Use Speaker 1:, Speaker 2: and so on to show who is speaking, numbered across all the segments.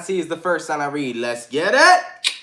Speaker 1: see is the first sign I read. Let's get it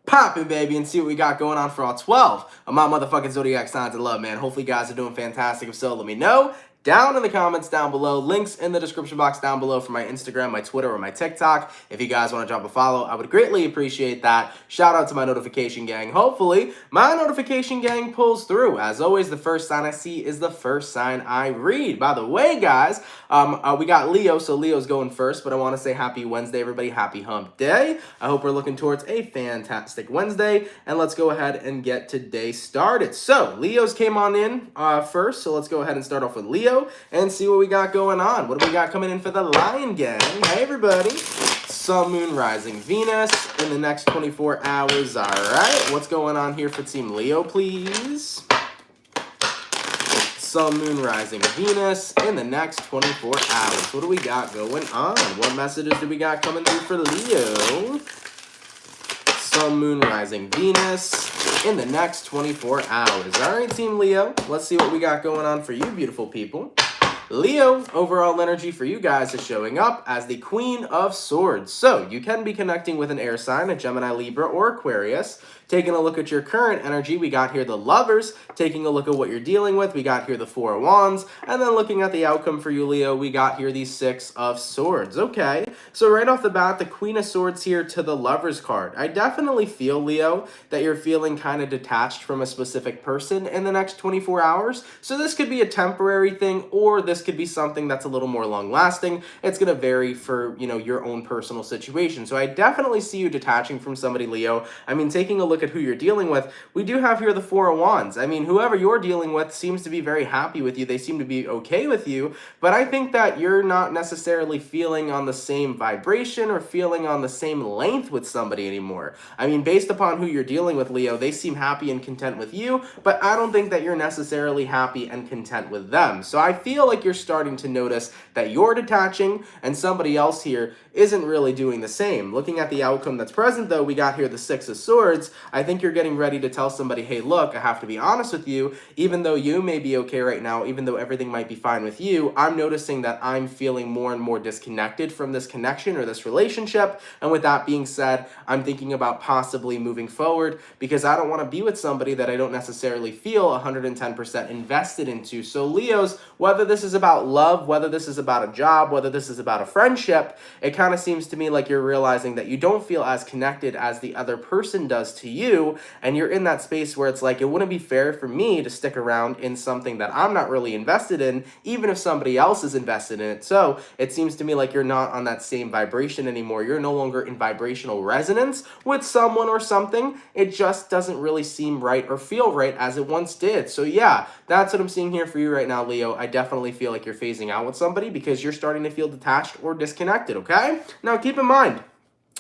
Speaker 1: poppin', baby, and see what we got going on for all 12 of my motherfucking zodiac signs of love, man. Hopefully you guys are doing fantastic. If so, let me know down in the comments down below. Links in the description box down below for my Instagram, my Twitter, or my TikTok. If you guys want to drop a follow, I would greatly appreciate that. Shout out to my notification gang. Hopefully my notification gang pulls through. As always, the first sign I see is the first sign I read. By the way, guys, we got Leo, so Leo's going first, but I want to say happy Wednesday, everybody. Happy hump day. I hope we're looking towards a fantastic Wednesday, and let's go ahead and get today started. So Leo's came on in first, so let's go ahead and start off with Leo and see what we got going on. What do we got coming in for the Lion Gang? Hey, everybody. Sun, Moon, Rising, Venus in the next 24 hours. All right. What's going on here for Team Leo, please? Sun, Moon, Rising, Venus in the next 24 hours. What do we got going on? What messages do we got coming through for Leo? Sun, Moon, Rising, Venus in the next 24 hours. All right, Team Leo, let's see what we got going on for you, beautiful people. Leo, overall energy for you guys is showing up as the Queen of Swords. So you can be connecting with an air sign, a Gemini, Libra, or Aquarius. Taking a look at your current energy, we got here the Lovers. Taking a look at what you're dealing with, we got here the Four of Wands. And then looking at the outcome for you, Leo, we got here the Six of Swords. Okay, so right off the bat, the Queen of Swords here to the Lovers card. I definitely feel, Leo, that you're feeling kind of detached from a specific person in the next 24 hours. So this could be a temporary thing, or this could be something that's a little more long-lasting. It's going to vary for, you know, your own personal situation. So I definitely see you detaching from somebody, Leo. I mean, taking a look at who you're dealing with, we do have here the Four of Wands. I mean, whoever you're dealing with seems to be very happy with you. They seem to be okay with you, but I think that you're not necessarily feeling on the same vibration or feeling on the same length with somebody anymore. I mean, based upon who you're dealing with, Leo, they seem happy and content with you, but I don't think that you're necessarily happy and content with them. So I feel like you're starting to notice that you're detaching and somebody else here isn't really doing the same. Looking at the outcome that's present, though, we got here the Six of Swords. I think you're getting ready to tell somebody, hey, look, I have to be honest with you. Even though you may be okay right now, even though everything might be fine with you, I'm noticing that I'm feeling more and more disconnected from this connection or this relationship. And with that being said, I'm thinking about possibly moving forward because I don't want to be with somebody that I don't necessarily feel 110% invested into. So Leos, whether this is about love, whether this is about a job, whether this is about a friendship, it kind of seems to me like you're realizing that you don't feel as connected as the other person does to you, and you're in that space where it's like, it wouldn't be fair for me to stick around in something that I'm not really invested in, even if somebody else is invested in it. So it seems to me like you're not on that same vibration anymore. You're no longer in vibrational resonance with someone or something. It just doesn't really seem right or feel right as it once did. So yeah, that's what I'm seeing here for you right now, Leo. I definitely feel like you're phasing out with somebody because you're starting to feel detached or disconnected, okay? Now keep in mind,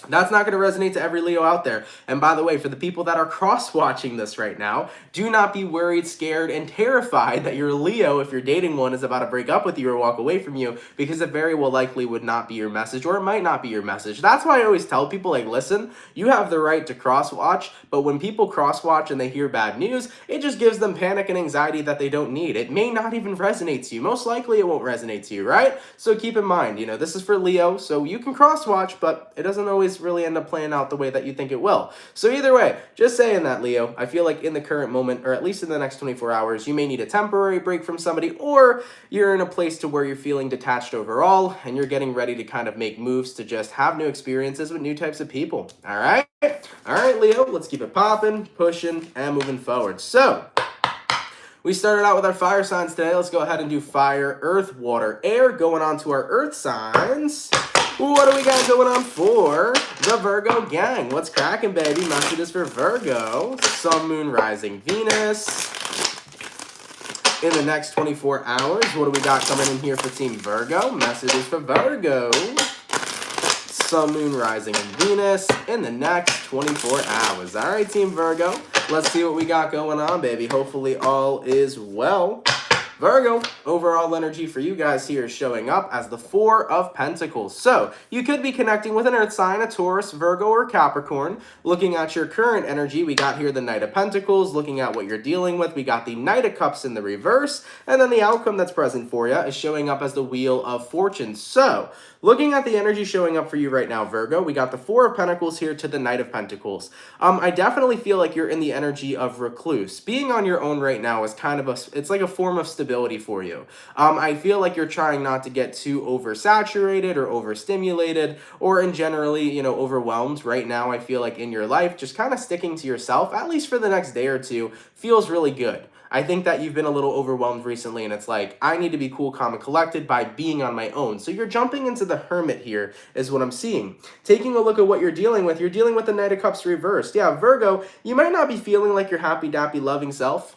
Speaker 1: that's not going to resonate to every Leo out there. And by the way, for the people that are cross-watching this right now, do not be worried, scared, and terrified that your Leo, if you're dating one, is about to break up with you or walk away from you, because it very well likely would not be your message, or it might not be your message. That's why I always tell people, like, listen, you have the right to cross-watch, but when people cross-watch and they hear bad news, it just gives them panic and anxiety that they don't need. It may not even resonate to you. Most likely it won't resonate to you, right? So keep in mind, you know, this is for Leo, so you can cross-watch, but it doesn't always really end up playing out the way that you think it will. So either way, just saying that, Leo, I feel like in the current moment, or at least in the next 24 hours, you may need a temporary break from somebody, or you're in a place to where you're feeling detached overall, and you're getting ready to kind of make moves to just have new experiences with new types of people. All right? All right, Leo, let's keep it popping, pushing, and moving forward. So we started out with our fire signs today. Let's go ahead and do fire, earth, water, air. Going on to our earth signs. What do we got going on for the Virgo gang? What's cracking, baby? Messages for Virgo. Sun, Moon, Rising, Venus in the next 24 hours. What do we got coming in here for Team Virgo? Messages for Virgo. Sun, Moon, Rising, and Venus in the next 24 hours. All right, Team Virgo. Let's see what we got going on, baby. Hopefully all is well. Virgo, overall energy for you guys here is showing up as the Four of Pentacles. So, you could be connecting with an earth sign, a Taurus, Virgo, or Capricorn. Looking at your current energy, we got here the Knight of Pentacles. Looking at what you're dealing with, we got the Knight of Cups in the reverse. And then the outcome that's present for you is showing up as the Wheel of Fortune. So, looking at the energy showing up for you right now, Virgo, we got the Four of Pentacles here to the Knight of Pentacles. I definitely feel like you're in the energy of recluse. Being on your own right now is kind of it's like a form of stability for you. I feel like you're trying not to get too oversaturated or overstimulated or in generally, overwhelmed right now. I feel like in your life, just kind of sticking to yourself, at least for the next day or two, feels really good. I think that you've been a little overwhelmed recently, and it's like, I need to be cool, calm, and collected by being on my own. So you're jumping into the Hermit here is what I'm seeing. Taking a look at what you're dealing with the Knight of Cups reversed. Yeah, Virgo, you might not be feeling like your happy, dappy, loving self.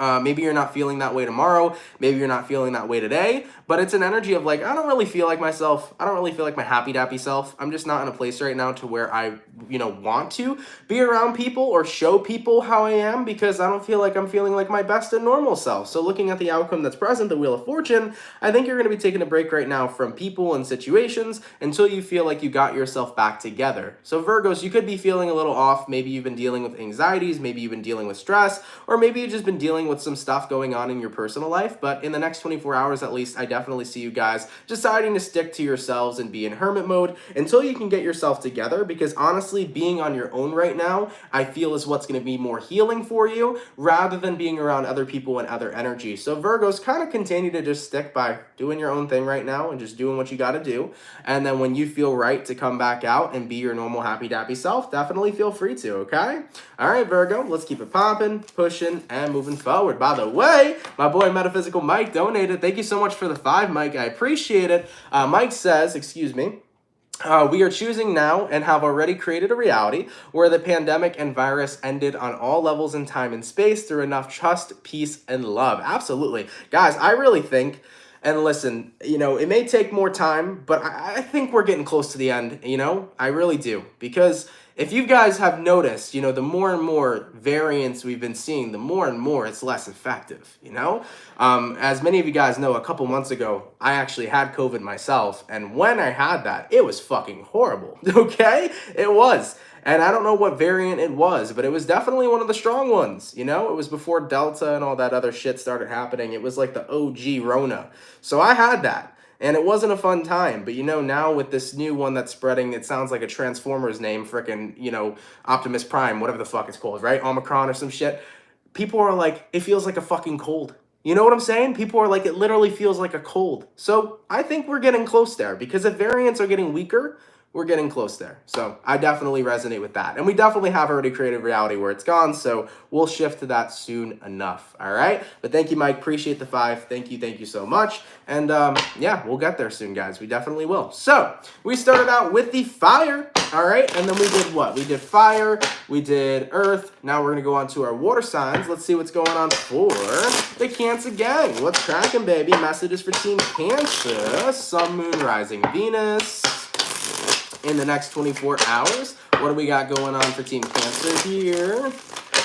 Speaker 1: Maybe you're not feeling that way tomorrow. Maybe you're not feeling that way today. But it's an energy of like, I don't really feel like myself. I don't really feel like my happy dappy self. I'm just not in a place right now to where I, want to be around people or show people how I am because I don't feel like I'm feeling like my best and normal self. So looking at the outcome that's present, the Wheel of Fortune, I think you're going to be taking a break right now from people and situations until you feel like you got yourself back together. So Virgos, you could be feeling a little off. Maybe you've been dealing with anxieties. Maybe you've been dealing with stress, or maybe you've just been dealing with some stuff going on in your personal life. But in the next 24 hours, at least, I definitely see you guys deciding to stick to yourselves and be in hermit mode until you can get yourself together, because honestly, being on your own right now, I feel is what's going to be more healing for you rather than being around other people and other energy. So Virgos, kind of continue to just stick by doing your own thing right now and just doing what you got to do. And then when you feel right to come back out and be your normal happy dappy self, definitely feel free to, okay? All right, Virgo, let's keep it popping, pushing, and moving forward. By the way, my boy Metaphysical Mike donated. Thank you so much for the 5, Mike. I appreciate it. Mike says, we are choosing now and have already created a reality where the pandemic and virus ended on all levels in time and space through enough trust, peace, and love. Absolutely. Guys, I really think, and listen, it may take more time, but I think we're getting close to the end, I really do. Because if you guys have noticed, the more and more variants we've been seeing, the more and more it's less effective, As many of you guys know, a couple months ago, I actually had COVID myself. And when I had that, it was fucking horrible, okay? It was. And I don't know what variant it was, but it was definitely one of the strong ones, It was before Delta and all that other shit started happening. It was like the OG Rona. So I had that. And it wasn't a fun time, but now with this new one that's spreading, it sounds like a Transformers name, frickin', Optimus Prime, whatever the fuck it's called, right? Omicron or some shit. People are like, it feels like a fucking cold. You know what I'm saying? People are like, it literally feels like a cold. So I think we're getting close there, because if variants are getting weaker, we're getting close there. So I definitely resonate with that. And we definitely have already created reality where it's gone, so we'll shift to that soon enough, all right? But thank you, Mike. Appreciate the 5. Thank you so much. And yeah, we'll get there soon, guys. We definitely will. So we started out with the fire, all right? And then we did what? We did fire, we did earth. Now we're going to go on to our water signs. Let's see what's going on for the Cancer gang. What's cracking, baby? Messages for Team Cancer. Sun, Moon, Rising, Venus. In the next 24 hours, what do we got going on for Team Cancer here?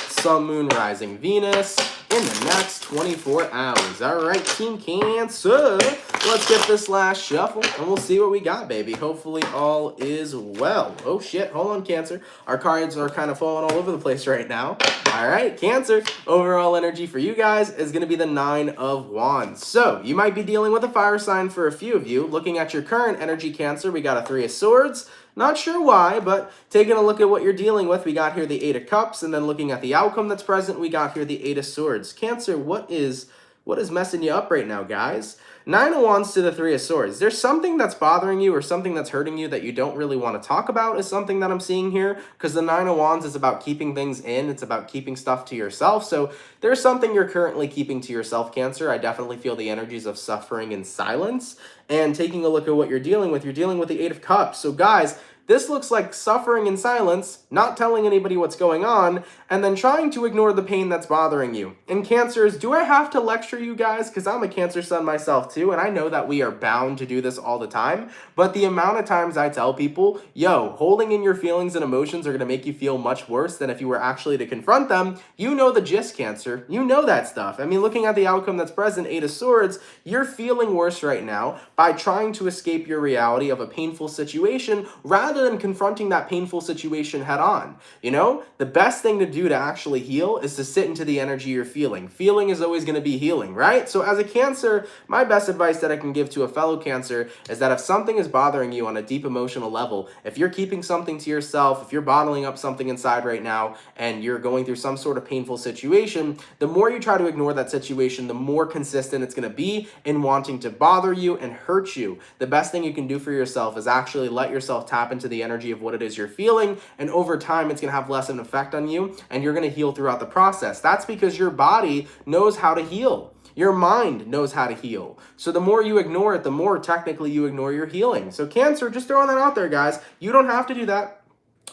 Speaker 1: Sun, Moon, Rising, Venus in the next 24 hours. All right, Team Cancer, let's get this last shuffle, and we'll see what we got, baby. Hopefully all is well. Oh, shit. Hold on, Cancer. Our cards are kind of falling all over the place right now. All right, Cancer, overall energy for you guys is going to be the 9 of Wands. So you might be dealing with a fire sign for a few of you. Looking at your current energy, Cancer, we got a 3 of Swords. Not sure why, but taking a look at what you're dealing with, we got here the 8 of Cups, and then looking at the outcome that's present, we got here the 8 of Swords. Cancer, what is messing you up right now, guys? 9 of Wands to the 3 of Swords. There's something that's bothering you or something that's hurting you that you don't really want to talk about is something that I'm seeing here, because the 9 of Wands is about keeping things in. It's about keeping stuff to yourself. So there's something you're currently keeping to yourself, Cancer. I definitely feel the energies of suffering and silence. And taking a look at what you're dealing with the 8 of Cups. So guys, This looks like suffering in silence, not telling anybody what's going on, and then trying to ignore the pain that's bothering you. And Cancers, do I have to lecture you guys? Because I'm a Cancer sun myself too, and I know that we are bound to do this all the time, but the amount of times I tell people, yo, holding in your feelings and emotions are going to make you feel much worse than if you were actually to confront them. You know the gist, Cancer. You know that stuff. I mean, looking at the outcome that's present, Eight of Swords, you're feeling worse right now by trying to escape your reality of a painful situation rather than confronting that painful situation head on. You know, the best thing to do to actually heal is to sit into the energy you're feeling. Feeling is always going to be healing, right? So as a Cancer, my best advice that I can give to a fellow Cancer is that if something is bothering you on a deep emotional level, if you're keeping something to yourself, if you're bottling up something inside right now and you're going through some sort of painful situation, the more you try to ignore that situation, the more consistent it's going to be in wanting to bother you and hurt you. The best thing you can do for yourself is actually let yourself tap into the energy of what it is you're feeling, and over time it's going to have less of an effect on you and you're going to heal throughout the process. That's because your body knows how to heal. Your mind knows how to heal. So the more you ignore it, the more technically you ignore your healing. So Cancer, just throwing that out there, guys. You don't have to do that,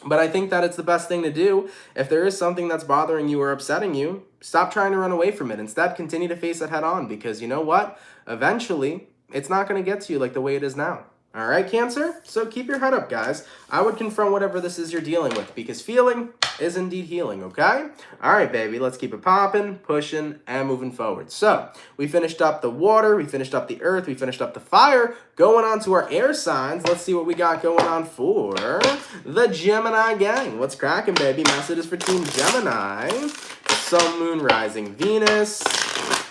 Speaker 1: but I think that it's the best thing to do. If there is something that's bothering you or upsetting you, stop trying to run away from it. Instead, continue to face it head on, because you know what? Eventually, it's not going to get to you like the way it is now. All right, Cancer? So keep your head up, guys. I would confront whatever this is you're dealing with, because feeling is indeed healing, okay? All right, baby, let's keep it popping, pushing, and moving forward. So we finished up the water, we finished up the earth, we finished up the fire. Going on to our air signs, let's see what we got going on for the Gemini gang. What's cracking, baby? Messages for Team Gemini. Sun, Moon, Rising, Venus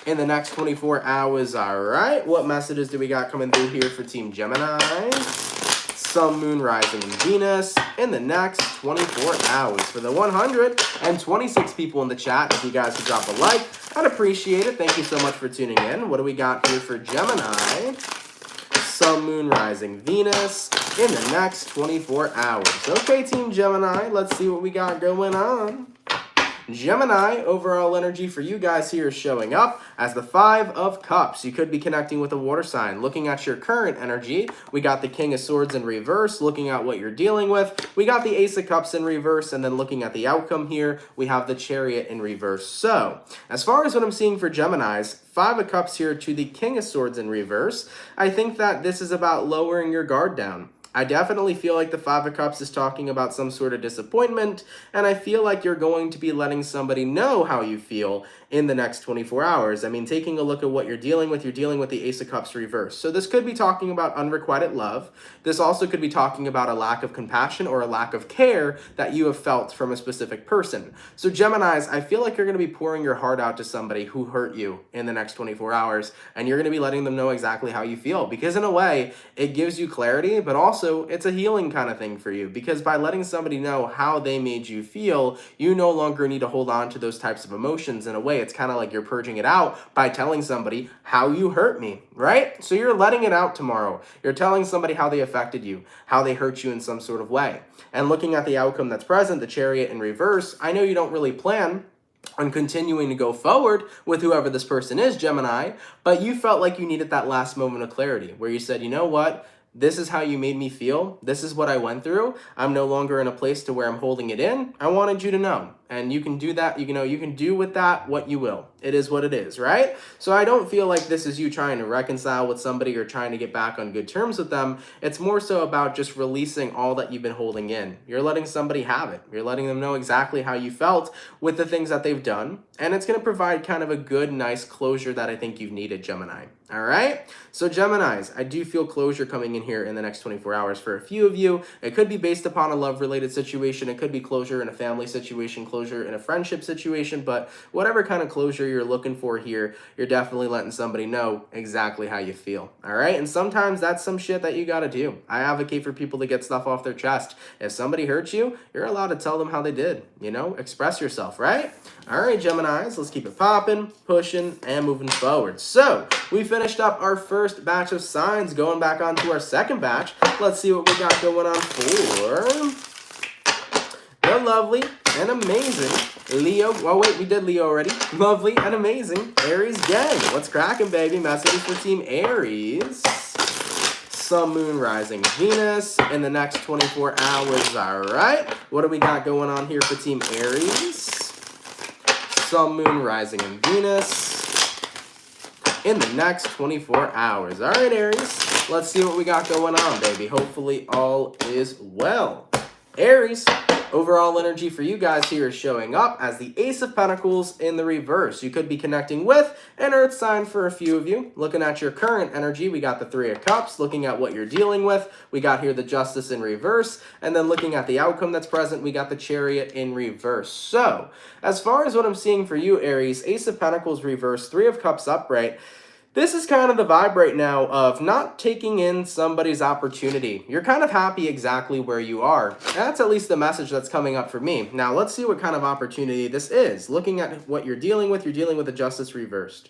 Speaker 1: in the next 24 hours. All right, what messages do we got coming through here for Team Gemini? Sun, Moon, Rising, and Venus in the next 24 hours. For the 126 people in the chat, if you guys could drop a like, I'd appreciate it. Thank you so much for tuning in. What do we got here for Gemini? Sun, Moon, Rising, Venus in the next 24 hours. Okay, Team Gemini, let's see what we got going on. Gemini, overall energy for you guys here is showing up as the Five of Cups. You could be connecting with a water sign. Looking at your current energy, we got the King of Swords in reverse. Looking at what you're dealing with, we got the Ace of Cups in reverse. And then looking at the outcome here, we have the Chariot in reverse. So, as far as what I'm seeing for Geminis, Five of Cups here to the King of Swords in reverse, I think that this is about lowering your guard down. I definitely feel like the Five of Cups is talking about some sort of disappointment, and I feel like you're going to be letting somebody know how you feel in the next 24 hours. I mean, taking a look at what you're dealing with the Ace of Cups reverse. So this could be talking about unrequited love. This also could be talking about a lack of compassion or a lack of care that you have felt from a specific person. So Geminis, I feel like you're going to be pouring your heart out to somebody who hurt you in the next 24 hours, and you're going to be letting them know exactly how you feel, because in a way, it gives you clarity, but also it's a healing kind of thing for you, because by letting somebody know how they made you feel, you no longer need to hold on to those types of emotions. In a way, it's kind of like you're purging it out by telling somebody how you hurt me, right? So you're letting it out tomorrow. You're telling somebody how they affected you, how they hurt you in some sort of way. And looking at the outcome that's present, the Chariot in reverse, I know you don't really plan on continuing to go forward with whoever this person is, Gemini, but you felt like you needed that last moment of clarity where you said, you know what? This is how you made me feel. This is what I went through. I'm no longer in a place to where I'm holding it in. I wanted you to know. And you can do that, you know, you can do with that what you will. It is what it is, right? So I don't feel like this is you trying to reconcile with somebody or trying to get back on good terms with them. It's more so about just releasing all that you've been holding in. You're letting somebody have it. You're letting them know exactly how you felt with the things that they've done. And it's going to provide kind of a good, nice closure that I think you've needed, Gemini. All right? So Geminis, I do feel closure coming in here in the next 24 hours for a few of you. It could be based upon a love-related situation. It could be closure in a family situation, closure in a friendship situation, but whatever kind of closure you're looking for here, you're definitely letting somebody know exactly how you feel. All right? And sometimes that's some shit that you got to do. I advocate for people to get stuff off their chest. If somebody hurts you, you're allowed to tell them how they did. You know, express yourself, right? All right, Geminis, let's keep it popping, pushing, and moving forward. So we finished up our first batch of signs. Going back on to our second batch, let's see what we got going on for the lovely and amazing Leo. Oh wait, we did Leo already. Lovely and amazing Aries gang. What's cracking, baby? Messages for Team Aries. Sun, Moon, Rising, Venus in the next 24 hours. All right. What do we got going on here for Team Aries? Sun, Moon, Rising, and Venus in the next 24 hours. All right, Aries. Let's see what we got going on, baby. Hopefully all is well. Aries, overall energy for you guys here is showing up as the Ace of Pentacles in the reverse. You could be connecting with an Earth sign for a few of you. Looking at your current energy, we got the Three of Cups. Looking at what you're dealing with, we got here the Justice in reverse. And then looking at the outcome that's present, we got the Chariot in reverse. So, as far as what I'm seeing for you, Aries, Ace of Pentacles reverse, Three of Cups upright, this is kind of the vibe right now of not taking in somebody's opportunity. You're kind of happy exactly where you are. That's at least the message that's coming up for me. Now, let's see what kind of opportunity this is. Looking at what you're dealing with the Justice reversed.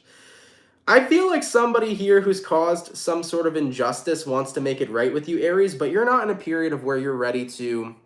Speaker 1: I feel like somebody here who's caused some sort of injustice wants to make it right with you, Aries, but you're not in a period of where you're ready to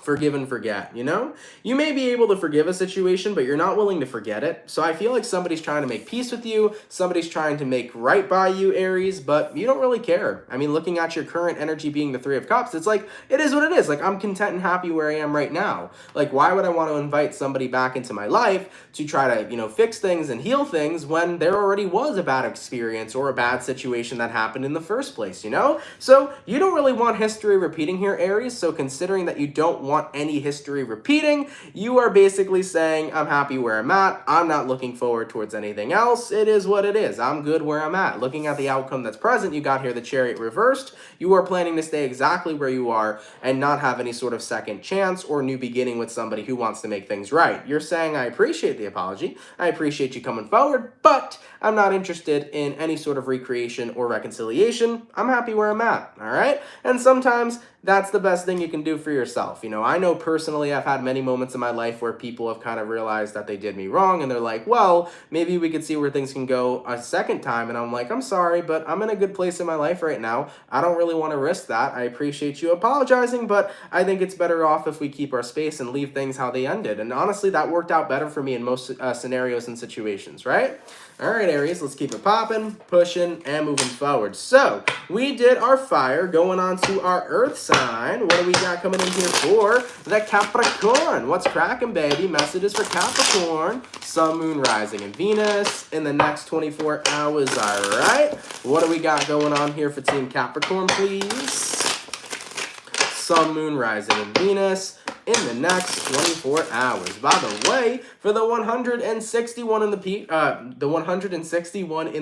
Speaker 1: forgive and forget, you know? You may be able to forgive a situation, but you're not willing to forget it. So I feel like somebody's trying to make peace with you, somebody's trying to make right by you, Aries, but you don't really care. I mean, looking at your current energy being the Three of Cups, it's like, it is what it is. Like, I'm content and happy where I am right now. Like, why would I want to invite somebody back into my life to try to, you know, fix things and heal things when there already was a bad experience or a bad situation that happened in the first place, you know? So you don't really want history repeating here, Aries. So considering that you don't want any history repeating, you are basically saying, I'm happy where I'm at. I'm not looking forward towards anything else. It is what it is. I'm good where I'm at. Looking at the outcome that's present, you got here the Chariot reversed. You are planning to stay exactly where you are and not have any sort of second chance or new beginning with somebody who wants to make things right. You're saying, I appreciate the apology. I appreciate you coming forward, but I'm not interested in any sort of recreation or reconciliation. I'm happy where I'm at, all right? And sometimes that's the best thing you can do for yourself. You know, I know personally I've had many moments in my life where people have kind of realized that they did me wrong and they're like, well, maybe we could see where things can go a second time. And I'm like, I'm sorry, but I'm in a good place in my life right now. I don't really want to risk that. I appreciate you apologizing, but I think it's better off if we keep our space and leave things how they ended. And honestly, that worked out better for me in most scenarios and situations, right? All right, Aries, let's keep it popping, pushing, and moving forward. So, we did our fire, going on to our earth sign. What do we got coming in here for the Capricorn? What's cracking, baby? Messages for Capricorn. Sun, Moon, Rising, and Venus in the next 24 hours. All right. What do we got going on here for Team Capricorn, please? Sun, Moon, Rising, and Venus in the next 24 hours. By the way, for the 161 in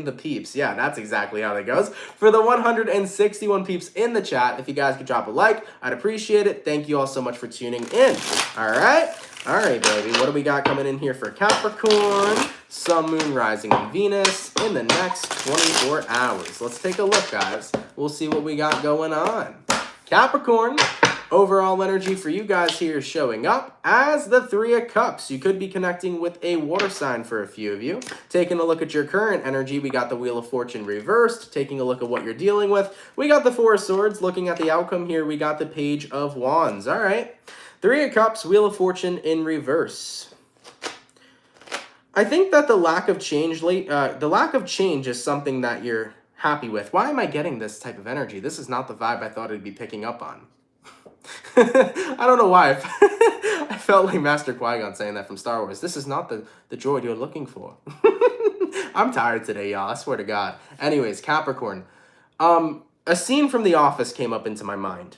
Speaker 1: the peeps. Yeah, that's exactly how that goes. For the 161 peeps in the chat, if you guys could drop a like, I'd appreciate it. Thank you all so much for tuning in. All right, baby. What do we got coming in here for Capricorn? Sun, Moon, Rising, and Venus in the next 24 hours. Let's take a look, guys. We'll see what we got going on. Capricorn, overall energy for you guys here is showing up as the Three of Cups. You could be connecting with a water sign for a few of you. Taking a look at your current energy, we got the Wheel of Fortune reversed. Taking a look at what you're dealing with, we got the Four of Swords. Looking at the outcome here, we got the Page of Wands. All right. Three of Cups, Wheel of Fortune in reverse. I think that the lack of change is something that you're happy with. Why am I getting this type of energy? This is not the vibe I thought I'd be picking up on. I don't know why. I felt like Master Qui-Gon saying that from Star Wars. This is not the droid you're looking for. I'm tired today, y'all. I swear to God. Anyways, Capricorn. A scene from The Office came up into my mind.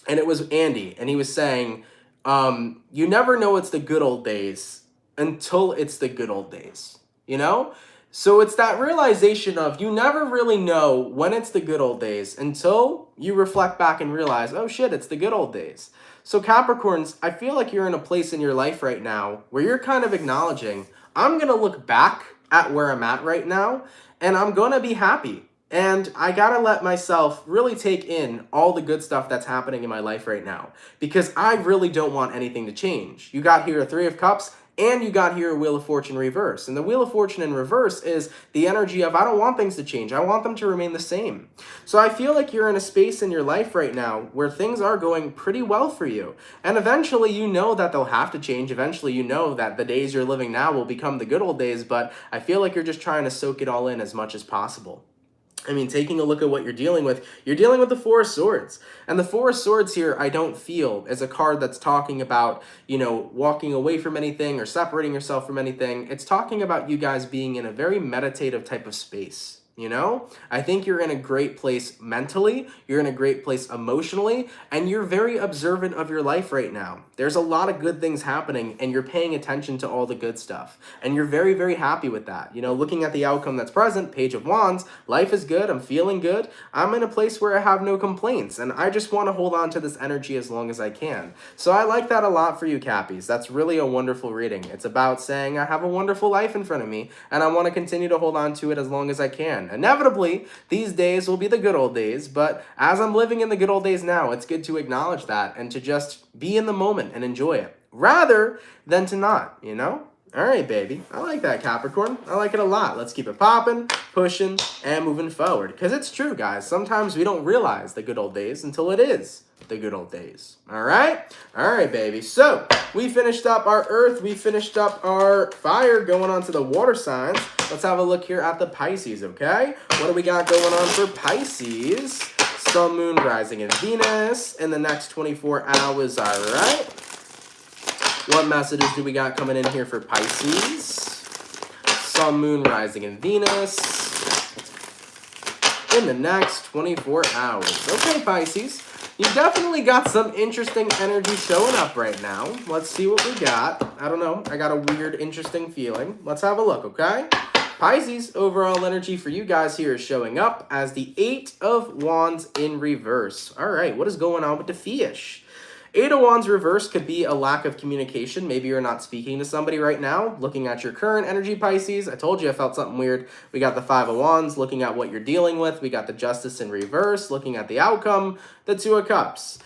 Speaker 1: And it was Andy. And he was saying, you never know it's the good old days until it's the good old days. You know? So it's that realization of you never really know when it's the good old days until you reflect back and realize, oh shit, it's the good old days. So Capricorns, I feel like you're in a place in your life right now where you're kind of acknowledging, I'm going to look back at where I'm at right now and I'm going to be happy. And I got to let myself really take in all the good stuff that's happening in my life right now because I really don't want anything to change. You got here a Three of Cups. And you got here a Wheel of Fortune reverse. And the Wheel of Fortune in reverse is the energy of I don't want things to change. I want them to remain the same. So I feel like you're in a space in your life right now where things are going pretty well for you. And eventually you know that they'll have to change. Eventually you know that the days you're living now will become the good old days. But I feel like you're just trying to soak it all in as much as possible. I mean, taking a look at what you're dealing with the Four of Swords. And the Four of Swords here, I don't feel is a card that's talking about, you know, walking away from anything or separating yourself from anything. It's talking about you guys being in a very meditative type of space. You know, I think you're in a great place mentally, you're in a great place emotionally, and you're very observant of your life right now. There's a lot of good things happening, and you're paying attention to all the good stuff. And you're very, very happy with that. You know, looking at the outcome that's present, Page of Wands, life is good, I'm feeling good, I'm in a place where I have no complaints, and I just want to hold on to this energy as long as I can. So I like that a lot for you, Cappies. That's really a wonderful reading. It's about saying I have a wonderful life in front of me, and I want to continue to hold on to it as long as I can. Inevitably, these days will be the good old days, but as I'm living in the good old days now, it's good to acknowledge that and to just be in the moment and enjoy it, rather than to not, you know? All right, baby. I like that, Capricorn. I like it a lot. Let's keep it popping, pushing, and moving forward. Because it's true, guys. Sometimes we don't realize the good old days until it is the good old days. All right? All right, baby. So we finished up our earth. We finished up our fire, going on to the water signs. Let's have a look here at the Pisces, okay? What do we got going on for Pisces? Sun, Moon, Rising, and Venus in the next 24 hours, all right? What messages do we got coming in here for Pisces? Sun, Moon, Rising, and Venus in the next 24 hours. Okay, Pisces. You definitely got some interesting energy showing up right now. Let's see what we got. I don't know. I got a weird, interesting feeling. Let's have a look, okay? Pisces, overall energy for you guys here is showing up as the Eight of Wands in reverse. All right, what is going on with the fish? Eight of Wands reverse could be a lack of communication. Maybe you're not speaking to somebody right now. Looking at your current energy, Pisces, I told you I felt something weird. We got the Five of Wands, looking at what you're dealing with. We got the Justice in reverse, looking at the outcome, the Two of Cups.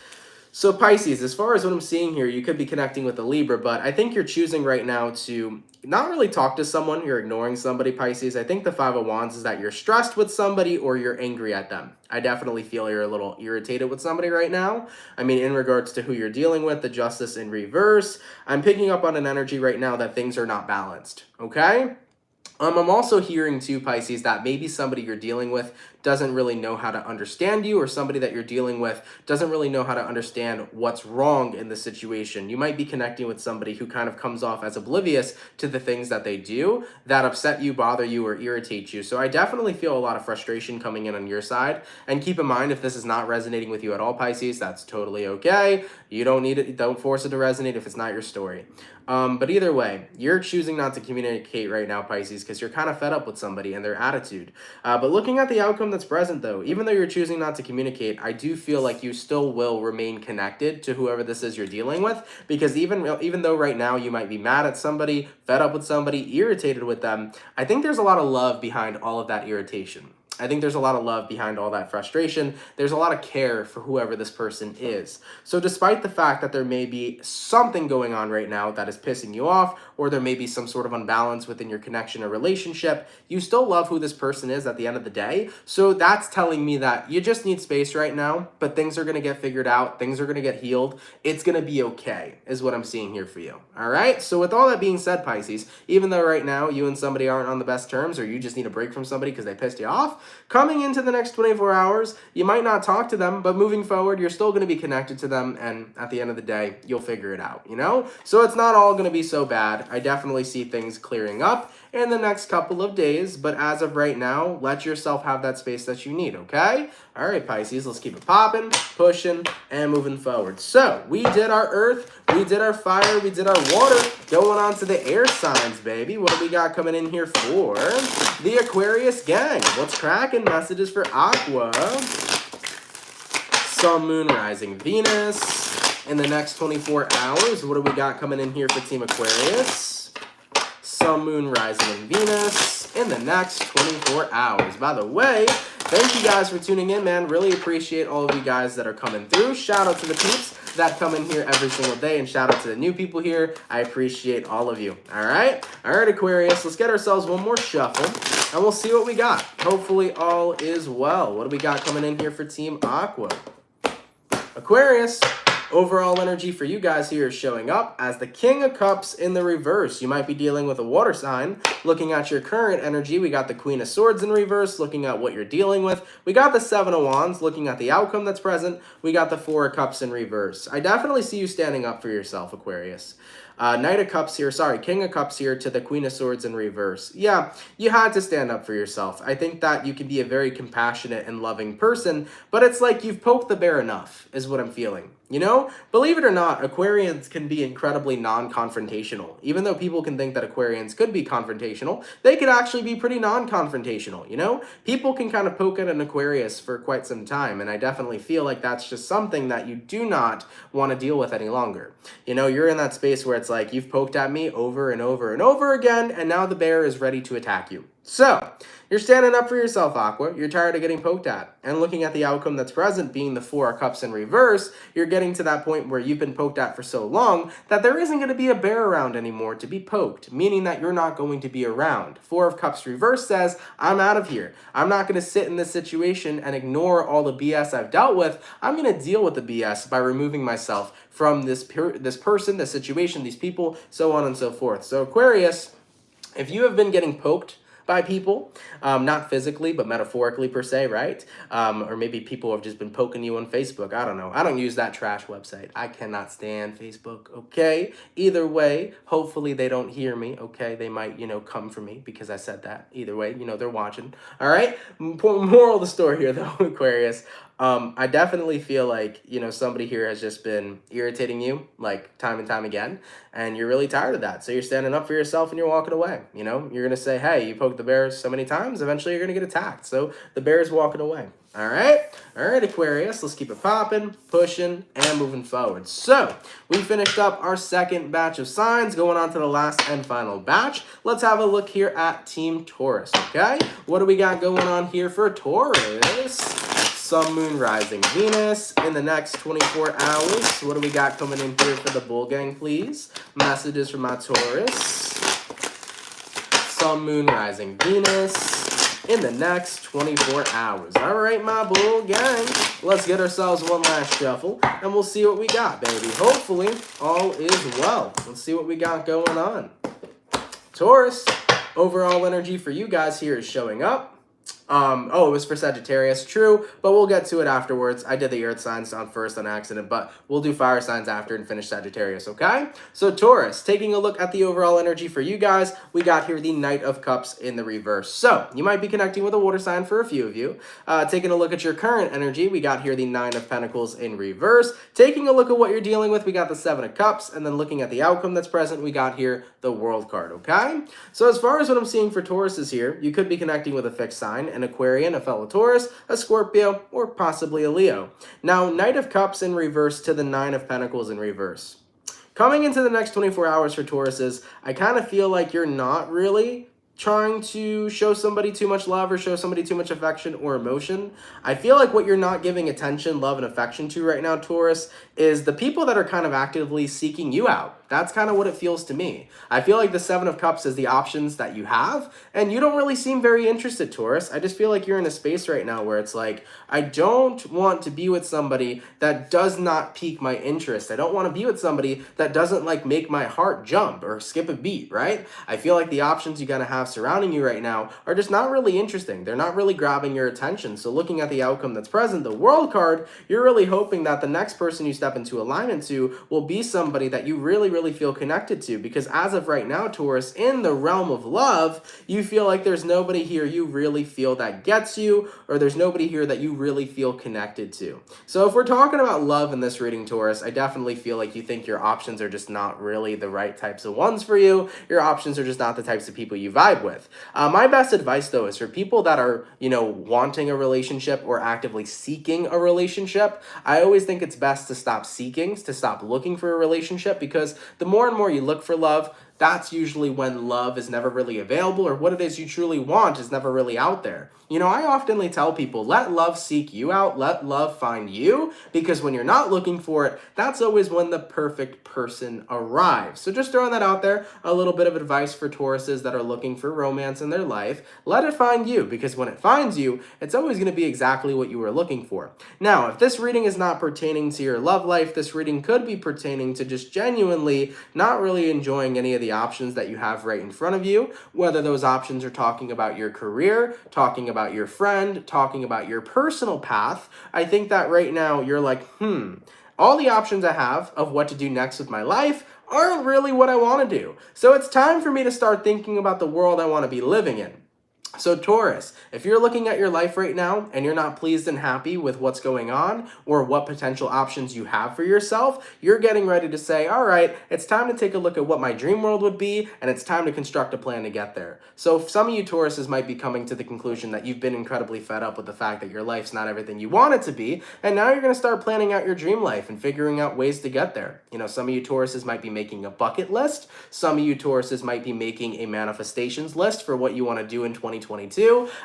Speaker 1: So Pisces, as far as what I'm seeing here, you could be connecting with a Libra, but I think you're choosing right now to not really talk to someone. You're ignoring somebody, Pisces. I think the Five of Wands is that you're stressed with somebody or you're angry at them. I definitely feel you're a little irritated with somebody right now. I mean, in regards to who you're dealing with, the Justice in reverse, I'm picking up on an energy right now that things are not balanced, okay? I'm also hearing too, Pisces, that maybe somebody you're dealing with doesn't really know how to understand you, or somebody that you're dealing with doesn't really know how to understand what's wrong in the situation. You might be connecting with somebody who kind of comes off as oblivious to the things that they do that upset you, bother you, or irritate you. So I definitely feel a lot of frustration coming in on your side. And keep in mind, if this is not resonating with you at all, Pisces, that's totally okay. You don't need it. Don't force it to resonate if it's not your story. But either way, you're choosing not to communicate right now, Pisces, because you're kind of fed up with somebody and their attitude. But looking at the outcome that's present, though, even though you're choosing not to communicate, I do feel like you still will remain connected to whoever this is you're dealing with, because even though right now you might be mad at somebody, fed up with somebody, irritated with them, I think there's a lot of love behind all of that irritation. I think there's a lot of love behind all that frustration. There's a lot of care for whoever this person is. So despite the fact that there may be something going on right now that is pissing you off, or there may be some sort of unbalance within your connection or relationship, you still love who this person is at the end of the day. So that's telling me that you just need space right now, but things are going to get figured out. Things are going to get healed. It's going to be okay, is what I'm seeing here for you. All right? So with all that being said, Pisces, even though right now you and somebody aren't on the best terms, or you just need a break from somebody because they pissed you off, coming into the next 24 hours, you might not talk to them, but moving forward, you're still going to be connected to them, and at the end of the day, you'll figure it out, you know? So it's not all going to be so bad. I definitely see things clearing up in the next couple of days, but as of right now, let yourself have that space that you need, okay? All right, Pisces, let's keep it popping, pushing, and moving forward. So we did our earth, we did our fire, we did our water. Going on to the air signs, baby. What do we got coming in here for the Aquarius gang? What's cracking? Messages for Aqua. Sun, Moon, Rising, Venus in the next 24 hours. What do we got coming in here for Team Aquarius? Sun, Moon, Rising, and Venus in the next 24 hours. By the way, thank you guys for tuning in, man. Really appreciate all of you guys that are coming through. Shout out to the peeps that come in here every single day, and shout out to the new people here. I appreciate all of you. All right, Aquarius, let's get ourselves one more shuffle, and we'll see what we got. Hopefully all is well. What do we got coming in here for Team Aqua? Aquarius, Overall energy for you guys here is showing up as the King of Cups in the reverse. You might be dealing with a water sign. Looking at your current energy, we got the Queen of Swords in reverse, looking at what you're dealing with. We got the Seven of Wands, looking at the outcome that's present. We got the Four of Cups in reverse. I definitely see you standing up for yourself, Aquarius. Knight of Cups here, King of Cups here to the Queen of Swords in reverse. Yeah, you had to stand up for yourself. I think that you can be a very compassionate and loving person, but it's like you've poked the bear enough, is what I'm feeling. You know, believe it or not, Aquarians can be incredibly non-confrontational. Even though people can think that Aquarians could be confrontational, they could actually be pretty non-confrontational, you know? People can kind of poke at an Aquarius for quite some time, and I definitely feel like that's just something that you do not want to deal with any longer. You know, you're in that space where it's like, you've poked at me over and over and over again, and now the bear is ready to attack you. So, you're standing up for yourself, Aqua. You're tired of getting poked at. And looking at the outcome that's present, being the Four of Cups in reverse, you're getting to that point where you've been poked at for so long that there isn't going to be a bear around anymore to be poked, meaning that you're not going to be around. Four of Cups reverse says, I'm out of here. I'm not going to sit in this situation and ignore all the BS I've dealt with. I'm going to deal with the BS by removing myself from this person, this situation, these people, so on and so forth. So Aquarius, if you have been getting poked by people, not physically, but metaphorically per se, right? Or maybe people have just been poking you on Facebook. I don't know. I don't use that trash website. I cannot stand Facebook, okay? Either way, hopefully they don't hear me, okay? They might, you know, come for me because I said that. Either way, you know, they're watching, all right? Moral of the story here, though, Aquarius. I definitely feel like, you know, somebody here has just been irritating you, like, time and time again, and you're really tired of that. So you're standing up for yourself and you're walking away, you know? You're going to say, hey, you poked the bear so many times, eventually you're going to get attacked. So the bear is walking away. All right, Aquarius, let's keep it popping, pushing, and moving forward. So we finished up our second batch of signs, going on to the last and final batch. Let's have a look here at Team Taurus, okay? What do we got going on here for Taurus? Sun, Moon, Rising, Venus in the next 24 hours. What do we got coming in here for the Bull Gang, please? Messages from my Taurus. Sun, Moon, Rising, Venus in the next 24 hours. All right, my Bull Gang. Let's get ourselves one last shuffle, and we'll see what we got, baby. Hopefully, all is well. Let's see what we got going on. Taurus, overall energy for you guys here is showing up. Oh, it was for Sagittarius, true, but we'll get to it afterwards. I did the earth signs on first on accident, but we'll do fire signs after and finish Sagittarius, okay? So Taurus, taking a look at the overall energy for you guys, we got here the Knight of Cups in the reverse. So you might be connecting with a water sign for a few of you. Taking a look at your current energy, we got here the Nine of Pentacles in reverse. Taking a look at what you're dealing with, we got the Seven of Cups, and then looking at the outcome that's present, we got here the World card, okay? So as far as what I'm seeing for Taurus is here, you could be connecting with a fixed sign, an Aquarian, a fellow Taurus, a Scorpio, or possibly a Leo. Now, Knight of Cups in reverse to the Nine of Pentacles in reverse. Coming into the next 24 hours for Tauruses, I kind of feel like you're not really trying to show somebody too much love or show somebody too much affection or emotion. I feel like what you're not giving attention, love, and affection to right now, Taurus, is the people that are kind of actively seeking you out. That's kind of what it feels to me. I feel like the Seven of Cups is the options that you have, and you don't really seem very interested, Taurus. I just feel like you're in a space right now where it's like, I don't want to be with somebody that does not pique my interest. I don't want to be with somebody that doesn't like make my heart jump or skip a beat, right? I feel like the options you gotta have surrounding you right now are just not really interesting. They're not really grabbing your attention. So looking at the outcome that's present, the World card, you're really hoping that the next person you step into alignment to will be somebody that you really feel connected to, because as of right now, Taurus, in the realm of love, you feel like there's nobody here you really feel that gets you, or there's nobody here that you really feel connected to. So if we're talking about love in this reading, Taurus, I definitely feel like you think your options are just not really the right types of ones for you. Your options are just not the types of people you vibe with. My best advice, though, is for people that are, wanting a relationship or actively seeking a relationship, I always think it's best to stop seeking, to stop looking for a relationship, because the more and more you look for love, that's usually when love is never really available, or what it is you truly want is never really out there. You know, I oftenly tell people, let love seek you out, let love find you, because when you're not looking for it, that's always when the perfect person arrives. So just throwing that out there, a little bit of advice for Tauruses that are looking for romance in their life, let it find you, because when it finds you, it's always going to be exactly what you were looking for. Now, if this reading is not pertaining to your love life, this reading could be pertaining to just genuinely not really enjoying any of the options that you have right in front of you, whether those options are talking about your career, talking about your friend, talking about your personal path. I think that right now you're like, all the options I have of what to do next with my life aren't really what I want to do. So it's time for me to start thinking about the world I want to be living in. So Taurus, if you're looking at your life right now and you're not pleased and happy with what's going on or what potential options you have for yourself, you're getting ready to say, all right, it's time to take a look at what my dream world would be, and it's time to construct a plan to get there. So some of you Tauruses might be coming to the conclusion that you've been incredibly fed up with the fact that your life's not everything you want it to be, and now you're going to start planning out your dream life and figuring out ways to get there. You know, some of you Tauruses might be making a bucket list. Some of you Tauruses might be making a manifestations list for what you want to do in 2022.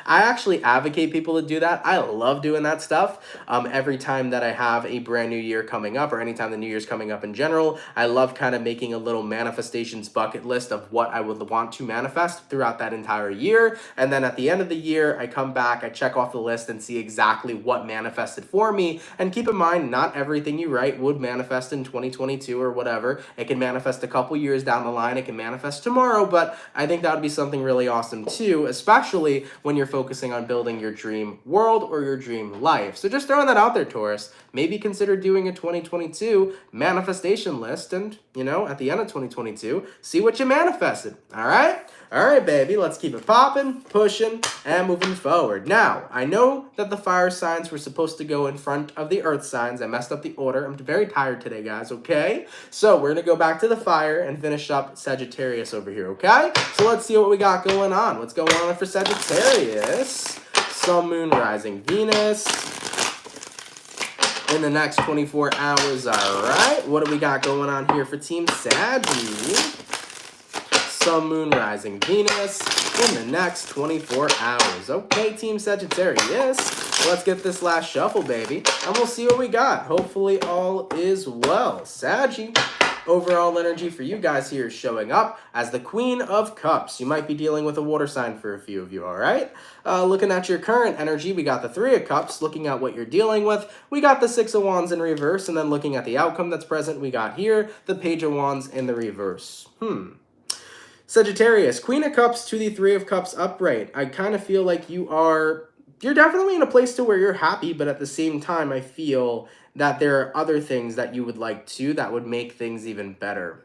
Speaker 1: I actually advocate people to do that. I love doing that stuff. Every time that I have a brand new year coming up, or anytime the new year's coming up in general, I love kind of making a little manifestations bucket list of what I would want to manifest throughout that entire year. And then at the end of the year, I come back, I check off the list and see exactly what manifested for me. And keep in mind, not everything you write would manifest in 2022 or whatever. It can manifest a couple years down the line. It can manifest tomorrow, but I think that would be something really awesome too, especially when you're focusing on building your dream world or your dream life. So just throwing that out there, Taurus, maybe consider doing a 2022 manifestation list and, you know, at the end of 2022, see what you manifested, all right? All right, baby, let's keep it popping, pushing, and moving forward. Now, I know that the fire signs were supposed to go in front of the earth signs. I messed up the order. I'm very tired today, guys, okay? So we're going to go back to the fire and finish up Sagittarius over here, okay? So let's see what we got going on. What's going on for Sagittarius? Sun, Moon, Rising, Venus in the next 24 hours, all right? What do we got going on here for Team Saggy? Sun, Moon, Rising, Venus in the next 24 hours. Okay, Team Sagittarius, let's get this last shuffle, baby, and we'll see what we got. Hopefully all is well. Saggy, overall energy for you guys here is showing up as the Queen of Cups. You might be dealing with a water sign for a few of you, all right? Looking at your current energy, we got the Three of Cups. Looking at what you're dealing with, we got the Six of Wands in reverse, and then looking at the outcome that's present, we got here the Page of Wands in the reverse. Sagittarius, Queen of Cups to the Three of Cups upright. I kind of feel like you're definitely in a place to where you're happy, but at the same time, I feel that there are other things that you would like to that would make things even better.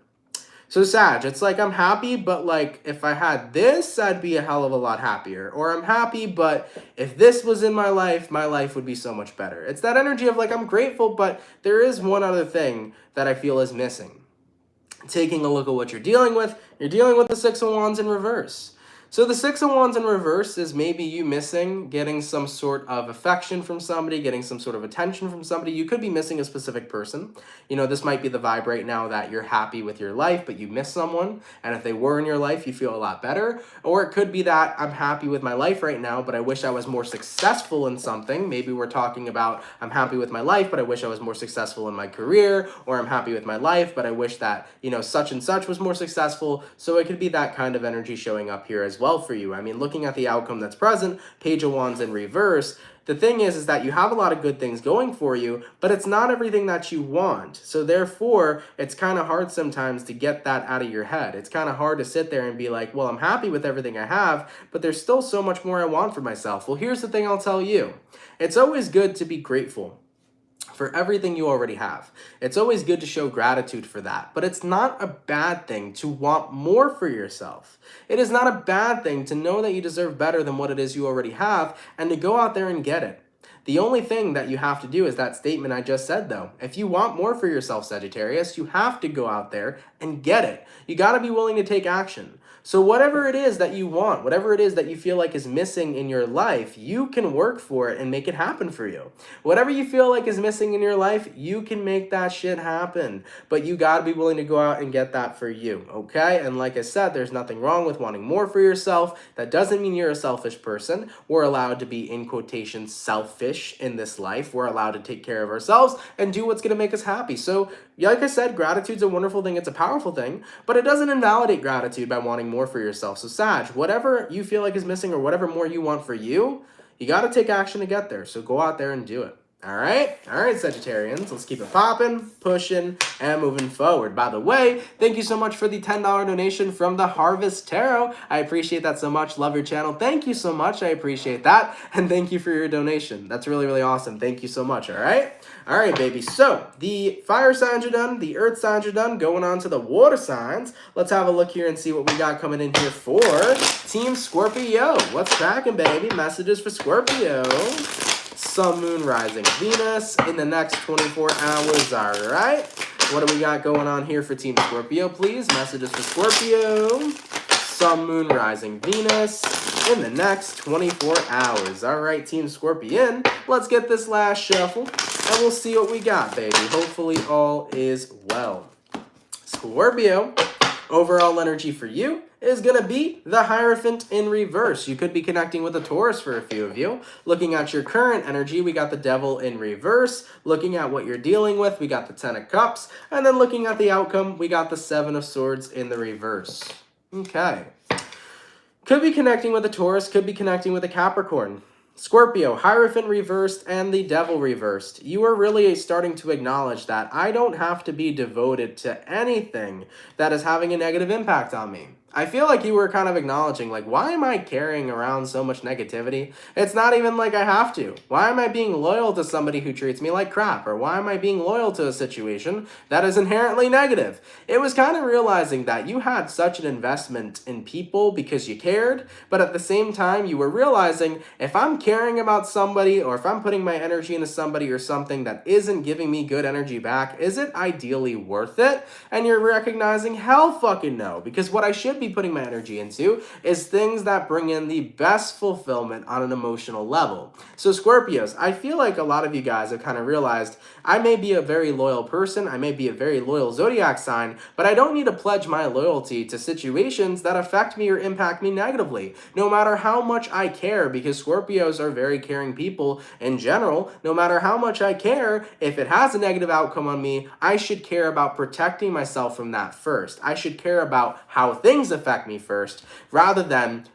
Speaker 1: So Sag, it's like I'm happy, but like if I had this, I'd be a hell of a lot happier. Or I'm happy, but if this was in my life would be so much better. It's that energy of like I'm grateful, but there is one other thing that I feel is missing. Taking a look at what you're dealing with the Six of Wands in reverse. So the Six of Wands in reverse is maybe you missing getting some sort of affection from somebody, getting some sort of attention from somebody. You could be missing a specific person. You know, this might be the vibe right now that you're happy with your life, but you miss someone. And if they were in your life, you feel a lot better. Or it could be that I'm happy with my life right now, but I wish I was more successful in something. Maybe we're talking about I'm happy with my life, but I wish I was more successful in my career. Or I'm happy with my life, but I wish that, you know, such and such was more successful. So it could be that kind of energy showing up here as well for you. I mean, looking at the outcome that's present, Page of Wands in reverse, the thing is that you have a lot of good things going for you, but it's not everything that you want. So therefore, it's kind of hard sometimes to get that out of your head. It's kind of hard to sit there and be like, well, I'm happy with everything I have, but there's still so much more I want for myself. Well, here's the thing I'll tell you. It's always good to be grateful for everything you already have. It's always good to show gratitude for that, but it's not a bad thing to want more for yourself. It is not a bad thing to know that you deserve better than what it is you already have and to go out there and get it. The only thing that you have to do is that statement I just said, though. If you want more for yourself, Sagittarius, you have to go out there and get it. You got to be willing to take action. So whatever it is that you want, whatever it is that you feel like is missing in your life, you can work for it and make it happen for you. Whatever you feel like is missing in your life, you can make that shit happen. But you got to be willing to go out and get that for you, okay? And like I said, there's nothing wrong with wanting more for yourself. That doesn't mean you're a selfish person. We're allowed to be, in quotations, selfish in this life. We're allowed to take care of ourselves and do what's going to make us happy. So, like I said, gratitude's a wonderful thing. It's a powerful thing, but it doesn't invalidate gratitude by wanting more for yourself. So Sag, whatever you feel like is missing or whatever more you want for you, you got to take action to get there. So go out there and do it. All right, Sagittarians, let's keep it popping, pushing, and moving forward. By the way, thank you so much for the $10 donation from the Harvest Tarot. I appreciate that so much. Love your channel. Thank you so much. I appreciate that. And thank you for your donation. That's really, really awesome. Thank you so much, all right? All right, baby. So the fire signs are done. The earth signs are done. Going on to the water signs. Let's have a look here and see what we got coming in here for Team Scorpio. What's cracking, baby? Messages for Scorpio. Sun, Moon, Rising, Venus in the next 24 hours, all right? What do we got going on here for Team Scorpio, please? Messages for Scorpio. Sun, Moon, Rising, Venus in the next 24 hours. All right, Team Scorpion, let's get this last shuffle, and we'll see what we got, baby. Hopefully all is well. Scorpio, overall energy for you is going to be the Hierophant in reverse. You could be connecting with a Taurus for a few of you. Looking at your current energy, we got the Devil in reverse. Looking at what you're dealing with, we got the Ten of Cups. And then looking at the outcome, we got the Seven of Swords in the reverse. Okay. Could be connecting with a Taurus, could be connecting with a Capricorn. Scorpio, Hierophant reversed and the Devil reversed. You are really starting to acknowledge that I don't have to be devoted to anything that is having a negative impact on me. I feel like you were kind of acknowledging, like, why am I carrying around so much negativity? It's not even like I have to. Why am I being loyal to somebody who treats me like crap? Or why am I being loyal to a situation that is inherently negative? It was kind of realizing that you had such an investment in people because you cared, but at the same time, you were realizing if I'm caring about somebody or if I'm putting my energy into somebody or something that isn't giving me good energy back, is it ideally worth it? And you're recognizing, hell fucking no, because what I should be putting my energy into is things that bring in the best fulfillment on an emotional level. So Scorpios, I feel like a lot of you guys have kind of realized I may be a very loyal person, I may be a very loyal zodiac sign, but I don't need to pledge my loyalty to situations that affect me or impact me negatively, no matter how much I care, because Scorpios are very caring people in general. No matter how much I care, if it has a negative outcome on me, I should care about protecting myself from that first. I should care about how things affect me first, rather than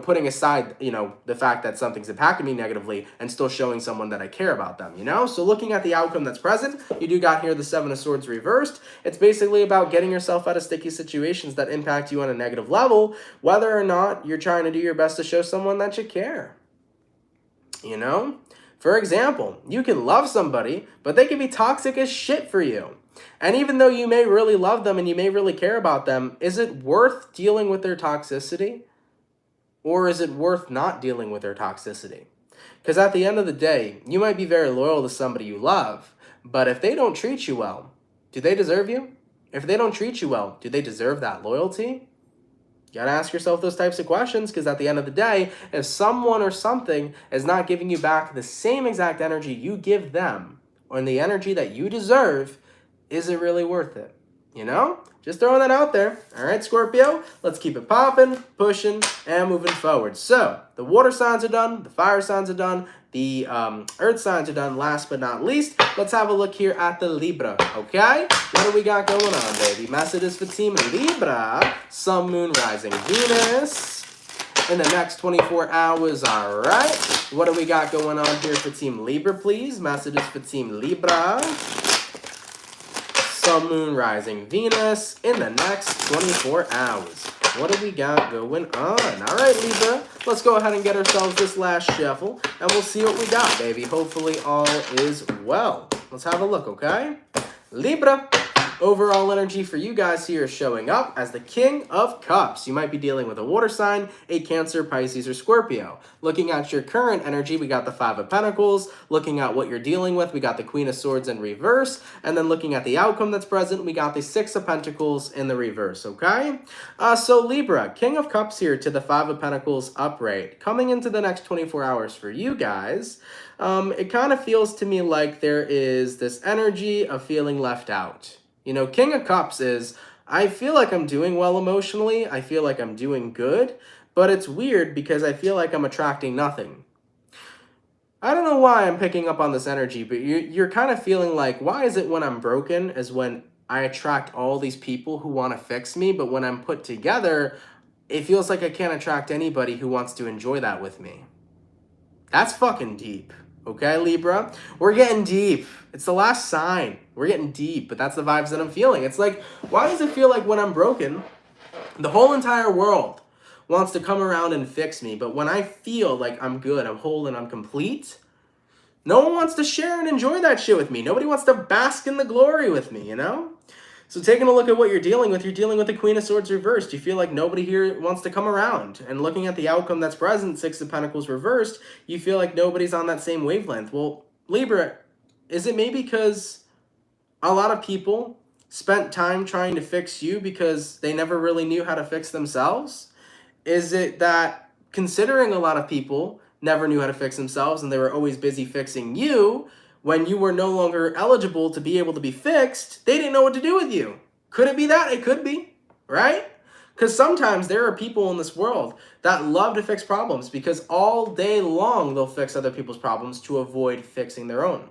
Speaker 1: putting aside, the fact that something's impacting me negatively and still showing someone that I care about them, So looking at the outcome that's present, you do got here the Seven of Swords reversed. It's basically about getting yourself out of sticky situations that impact you on a negative level, whether or not you're trying to do your best to show someone that you care. For example, you can love somebody, but they can be toxic as shit for you. And even though you may really love them and you may really care about them, is it worth dealing with their toxicity? Or is it worth not dealing with their toxicity? Because at the end of the day, you might be very loyal to somebody you love, but if they don't treat you well, do they deserve you? If they don't treat you well, do they deserve that loyalty? You gotta ask yourself those types of questions, because at the end of the day, if someone or something is not giving you back the same exact energy you give them, or the energy that you deserve, is it really worth it? Just throwing that out there. All right, Scorpio, let's keep it popping, pushing, and moving forward. So the water signs are done, the fire signs are done, the earth signs are done. Last but not least, let's have a look here at the Libra, okay? What do we got going on, baby? Messages for Team Libra. Sun, Moon, Rising, Venus in the next 24 hours, all right? What do we got going on here for Team Libra, please? Messages for Team Libra. Sun, Moon, Rising, Venus in the next 24 hours. What do we got going on? All right, Libra, let's go ahead and get ourselves this last shuffle, and we'll see what we got, baby. Hopefully all is well. Let's have a look, okay? Libra, Overall energy for you guys here is showing up as the King of Cups. You might be dealing with a water sign, a Cancer, Pisces, or Scorpio. Looking at your current energy, we got the Five of Pentacles. Looking at what you're dealing with, we got the Queen of Swords in reverse. And then looking at the outcome that's present, we got the Six of Pentacles in the reverse, okay? So Libra, King of Cups here to the Five of Pentacles upright. Coming into the next 24 hours for you guys, it kind of feels to me like there is this energy of feeling left out. You know, King of Cups is, I feel like I'm doing well emotionally. I feel like I'm doing good, but it's weird because I feel like I'm attracting nothing. I don't know why I'm picking up on this energy, but you're kind of feeling like, why is it when I'm broken is when I attract all these people who want to fix me, but when I'm put together, it feels like I can't attract anybody who wants to enjoy that with me. That's fucking deep. Okay, Libra? We're getting deep. It's the last sign. We're getting deep, but that's the vibes that I'm feeling. It's like, why does it feel like when I'm broken, the whole entire world wants to come around and fix me, but when I feel like I'm good, I'm whole, and I'm complete, no one wants to share and enjoy that shit with me. Nobody wants to bask in the glory with me, you know? So taking a look at what you're dealing with the Queen of Swords reversed. You feel like nobody here wants to come around. And looking at the outcome that's present, Six of Pentacles reversed, you feel like nobody's on that same wavelength. Well, Libra, is it maybe because a lot of people spent time trying to fix you because they never really knew how to fix themselves? Is it that considering a lot of people never knew how to fix themselves and they were always busy fixing you, when you were no longer eligible to be able to be fixed, they didn't know what to do with you? Could it be that? It could be, right? Because sometimes there are people in this world that love to fix problems because all day long they'll fix other people's problems to avoid fixing their own.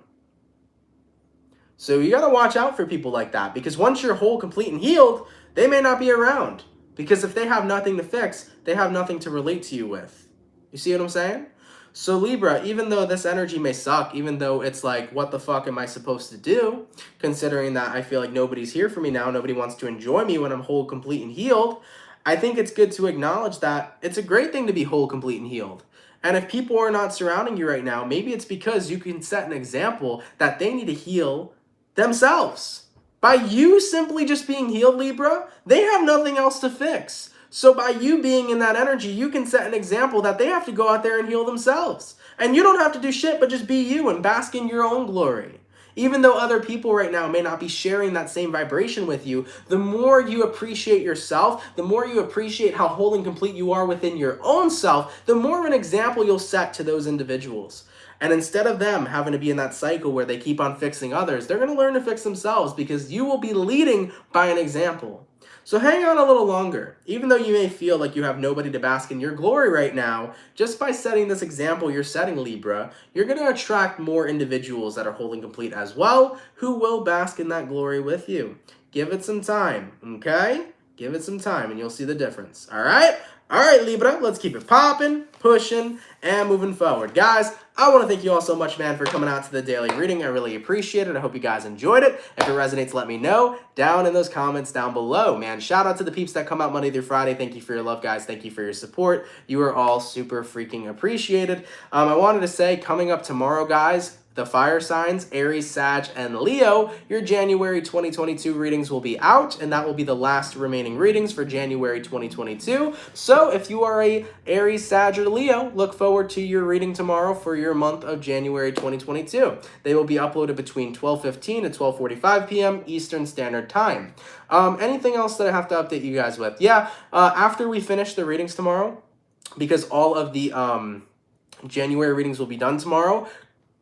Speaker 1: So you got to watch out for people like that, because once you're whole, complete, and healed, they may not be around. Because if they have nothing to fix, they have nothing to relate to you with. You see what I'm saying? So Libra, even though this energy may suck, even though it's like, what the fuck am I supposed to do? Considering that I feel like nobody's here for me now, nobody wants to enjoy me when I'm whole, complete, and healed, I think it's good to acknowledge that it's a great thing to be whole, complete, and healed. And if people are not surrounding you right now, maybe it's because you can set an example that they need to heal themselves. By you simply just being healed, Libra, they have nothing else to fix. So by you being in that energy, you can set an example that they have to go out there and heal themselves. And you don't have to do shit but just be you and bask in your own glory. Even though other people right now may not be sharing that same vibration with you, the more you appreciate yourself, the more you appreciate how whole and complete you are within your own self, the more of an example you'll set to those individuals. And instead of them having to be in that cycle where they keep on fixing others, they're going to learn to fix themselves because you will be leading by an example. So hang on a little longer. Even though you may feel like you have nobody to bask in your glory right now, just by setting this example you're setting, Libra, you're going to attract more individuals that are whole and complete as well, who will bask in that glory with you. Give it some time, okay? Give it some time and you'll see the difference, all right? All right, Libra, let's keep it popping, pushing, and moving forward. Guys, I want to thank you all so much, man, for coming out to the daily reading. I really appreciate it. I hope you guys enjoyed it. If it resonates, let me know down in those comments down below, man. Shout out to the peeps that come out Monday through Friday. Thank you for your love, guys. Thank you for your support. You are all super freaking appreciated. I wanted to say, coming up tomorrow, guys, the fire signs, Aries, Sag, and Leo, your January 2022 readings will be out, and that will be the last remaining readings for January 2022. So if you are a Aries, Sag, or Leo, look forward to your reading tomorrow for your month of January 2022. They will be uploaded between 12:15 and 12:45 p.m. Eastern Standard Time. Anything else that I have to update you guys with? Yeah, after we finish the readings tomorrow, because all of the January readings will be done tomorrow,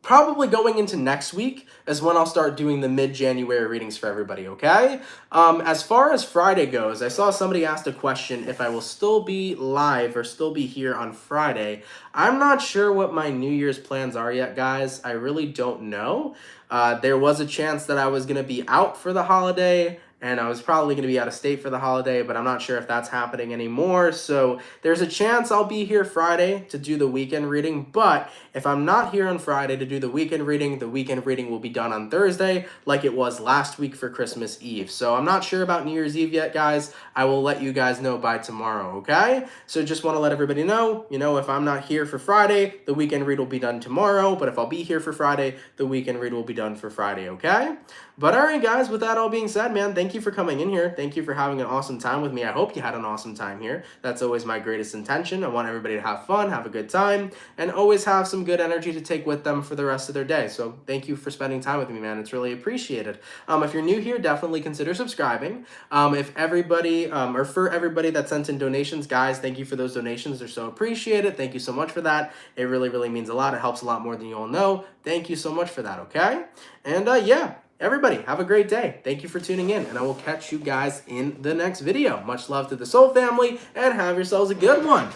Speaker 1: probably going into next week is when I'll start doing the mid-January readings for everybody, okay? As far as Friday goes, I saw somebody asked a question if I will still be live or still be here on Friday. I'm not sure what my New Year's plans are yet, guys. I really don't know. There was a chance that I was going to be out for the holiday, and I was probably going to be out of state for the holiday, but I'm not sure if that's happening anymore. So there's a chance I'll be here Friday to do the weekend reading, but if I'm not here on Friday to do the weekend reading will be done on Thursday like it was last week for Christmas Eve. So I'm not sure about New Year's Eve yet, guys. I will let you guys know by tomorrow, okay? So just want to let everybody know, if I'm not here for Friday, the weekend read will be done tomorrow, but if I'll be here for Friday, the weekend read will be done for Friday, okay? But all right, guys, with that all being said, man, thank you for coming in here. Thank you for having an awesome time with me. I hope you had an awesome time here. That's always my greatest intention. I want everybody to have fun, have a good time, and always have some good energy to take with them for the rest of their day. So thank you for spending time with me, man. It's really appreciated. If you're new here, definitely consider subscribing. If everybody, or for everybody that sent in donations, guys, thank you for those donations. They're so appreciated. Thank you so much for that. It really, really means a lot. It helps a lot more than you all know. Thank you so much for that, okay? And yeah. Everybody, have a great day. Thank you for tuning in, and I will catch you guys in the next video. Much love to the Soul family, and have yourselves a good one.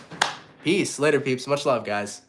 Speaker 1: Peace. Later, peeps. Much love, guys.